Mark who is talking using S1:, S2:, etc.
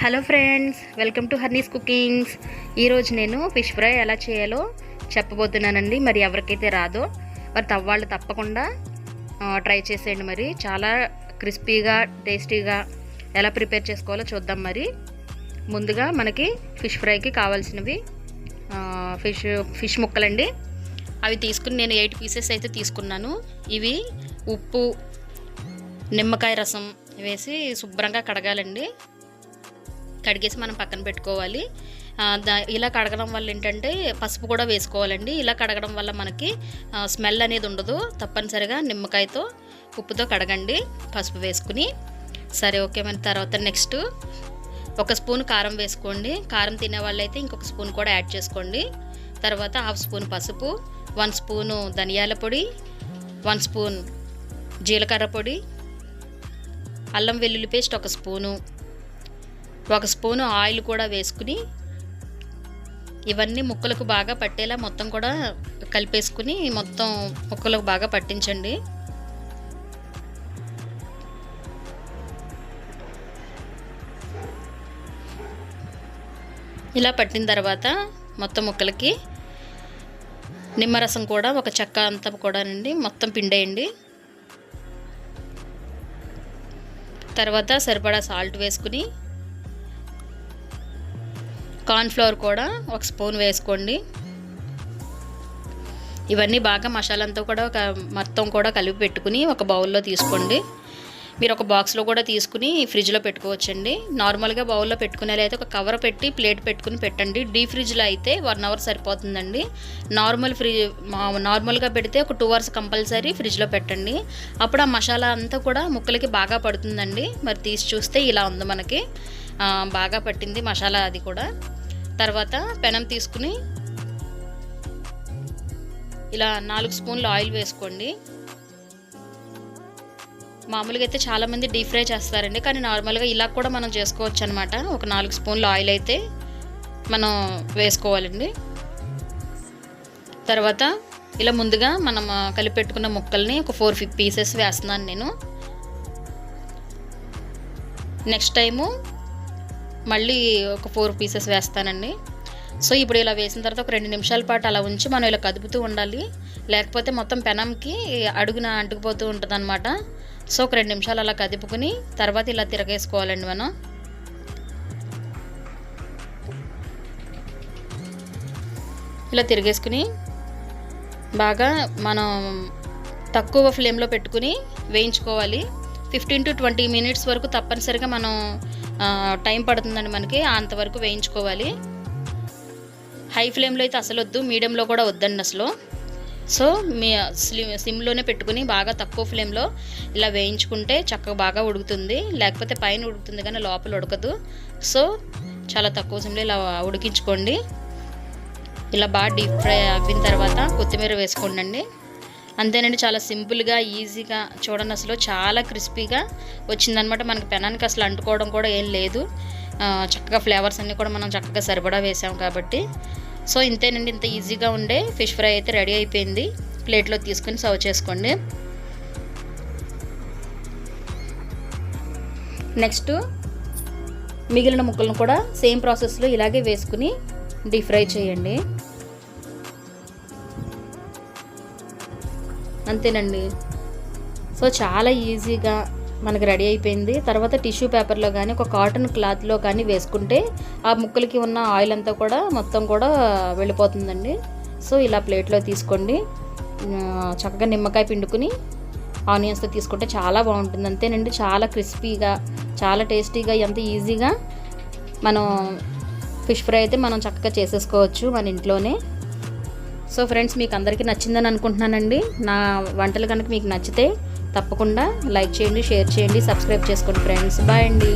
S1: Hello friends, welcome to హర్నీస్ cookings. ఈరోజు నేను fish fry ఎలా చేయాలో చెప్పబోతున్నానండి. మరి ఎవరికైతే రాదో మరి వాళ్ళు తప్పకుండా ట్రై చేసేయండి. మరి చాలా క్రిస్పీగా టేస్టీగా ఎలా ప్రిపేర్ చేసుకోవాలో చూద్దాం. మరి ముందుగా మనకి ఫిష్ ఫ్రైకి కావాల్సినవి ఫిష్ ముక్కలండి. అవి తీసుకుని నేను 8 పీసెస్ అయితే తీసుకున్నాను. ఇవి ఉప్పు, నిమ్మకాయ రసం వేసి శుభ్రంగా కడగాలండి. కడిగేసి మనం పక్కన పెట్టుకోవాలి. ఇలా కడగడం వల్ల ఏంటంటే పసుపు కూడా వేసుకోవాలండి. ఇలా కడగడం వల్ల మనకి స్మెల్ అనేది ఉండదు. తప్పనిసరిగా నిమ్మకాయతో ఉప్పుతో కడగండి పసుపు వేసుకుని. సరే, ఓకే. మన తర్వాత నెక్స్ట్ 1 స్పూన్ కారం వేసుకోండి. కారం తినే వాళ్ళైతే ఇంకొక స్పూన్ కూడా యాడ్ చేసుకోండి. తర్వాత 1/2 స్పూన్ పసుపు, 1 స్పూను ధనియాల పొడి, 1 స్పూన్ జీలకర్ర పొడి, అల్లం వెల్లుల్లి పేస్ట్ 1 స్పూను, 1 స్పూను ఆయిల్ కూడా వేసుకుని ఇవన్నీ ముక్కలకు బాగా పట్టేలా మొత్తం కూడా కలిపేసుకుని మొత్తం ముక్కలకు బాగా పట్టించండి. ఇలా పట్టిన తర్వాత మొత్తం ముక్కలకి నిమ్మరసం కూడా 1 చెక్క అంతా కూడా మొత్తం పిండేయండి. తర్వాత సరిపడా సాల్ట్ వేసుకుని కార్న్ఫ్లవర్ కూడా 1 స్పూన్ వేసుకోండి. ఇవన్నీ బాగా మసాలాంతా కూడా మొత్తం కూడా కలిపి పెట్టుకుని ఒక బౌల్లో తీసుకోండి. మీరు ఒక బాక్స్లో కూడా తీసుకుని ఫ్రిడ్జ్లో పెట్టుకోవచ్చండి. నార్మల్గా బౌల్లో పెట్టుకునేలా అయితే ఒక కవర్ పెట్టి ప్లేట్ పెట్టుకుని పెట్టండి. డీప్ ఫ్రిడ్జ్లో అయితే 1 అవర్ సరిపోతుందండి. నార్మల్గా పెడితే ఒక 2 అవర్స్ కంపల్సరీ ఫ్రిడ్జ్లో పెట్టండి. అప్పుడు ఆ మసాలా అంతా కూడా ముక్కలకి బాగా పడుతుందండి. మరి తీసి చూస్తే ఇలా ఉంది, మనకి బాగా పట్టింది మసాలా అది కూడా. తర్వాత పెనం తీసుకుని ఇలా 4 స్పూన్లు ఆయిల్ వేసుకోండి. మామూలుగా అయితే చాలామంది డీప్ ఫ్రై చేస్తారండి, కానీ నార్మల్గా ఇలా కూడా మనం చేసుకోవచ్చు అనమాట. ఒక 4 స్పూన్లు ఆయిల్ అయితే మనం వేసుకోవాలండి. తర్వాత ఇలా ముందుగా మనం కలిపెట్టుకున్న ముక్కల్ని ఒక 4 పీసెస్ వేస్తున్నాను నేను. నెక్స్ట్ టైము మళ్ళీ ఒక 4 పీసెస్ వేస్తానండి. సో ఇప్పుడు ఇలా వేసిన తర్వాత ఒక 2 నిమిషాల పాటు అలా ఉంచి మనం ఇలా కదుపుతూ ఉండాలి. లేకపోతే మొత్తం పెనంకి అడుగున అంటుకుపోతూ ఉంటుంది అనమాట. సో ఒక 2 నిమిషాలు అలా కదుపుకుని తర్వాత ఇలా తిరగేసుకోవాలండి. మనం ఇలా తిరిగేసుకుని బాగా మనం తక్కువ ఫ్లేమ్లో పెట్టుకుని వేయించుకోవాలి. 15 to 20 మినిట్స్ వరకు తప్పనిసరిగా మనం టైం పడుతుందండి మనకి. అంతవరకు వేయించుకోవాలి. హై ఫ్లేమ్లో అయితే అసలు వద్దు, మీడియంలో కూడా వద్దండి అసలు. సో మీ సిమ్లోనే పెట్టుకుని బాగా తక్కువ ఫ్లేమ్లో ఇలా వేయించుకుంటే చక్కగా బాగా ఉడుకుతుంది. లేకపోతే పైన ఉడుకుతుంది కానీ లోపల ఉడకదు. సో చాలా తక్కువ సిమ్లో ఇలా ఉడికించుకోండి. ఇలా బాగా డీప్ ఫ్రై అయిన తర్వాత కొత్తిమీర వేసుకోండి. అంతేనండి, చాలా సింపుల్గా ఈజీగా. చూడండి, అసలు చాలా క్రిస్పీగా వచ్చిందనమాట. మనకి పెనానికి అసలు అంటుకోవడం కూడా ఏం లేదు. చక్కగా ఫ్లేవర్స్ అన్నీ కూడా మనం చక్కగా సరిపడా వేసాం కాబట్టి. సో ఇంతేనండి, ఇంత ఈజీగా ఉండే ఫిష్ ఫ్రై అయితే రెడీ అయిపోయింది. ప్లేట్లో తీసుకుని సర్వ్ చేసుకోండి. నెక్స్ట్ మిగిలిన ముక్కలను కూడా సేమ్ ప్రాసెస్లో ఇలాగే వేసుకుని డీప్ ఫ్రై చేయండి. అంతేనండి. సో చాలా ఈజీగా మనకి రెడీ అయిపోయింది. తర్వాత టిష్యూ పేపర్లో కానీ ఒక కాటన్ క్లాత్లో కానీ వేసుకుంటే ఆ ముక్కలకి ఉన్న ఆయిల్ అంతా కూడా మొత్తం కూడా వెళ్ళిపోతుందండి. సో ఇలా ప్లేట్లో తీసుకోండి. చక్కగా నిమ్మకాయ పిండుకుని ఆనియన్స్తో తీసుకుంటే చాలా బాగుంటుంది. అంతేనండి, చాలా క్రిస్పీగా చాలా టేస్టీగా ఎంత ఈజీగా మనం ఫిష్ ఫ్రై అయితే మనం చక్కగా చేసేసుకోవచ్చు మన ఇంట్లోనే. సో ఫ్రెండ్స్, మీకు అందరికీ నచ్చిందని అనుకుంటున్నానండి. నా వంటలు కనుక మీకు నచ్చితే తప్పకుండా లైక్ చేయండి, షేర్ చేయండి, సబ్స్క్రైబ్ చేసుకోండి ఫ్రెండ్స్. బాయ్ అండి.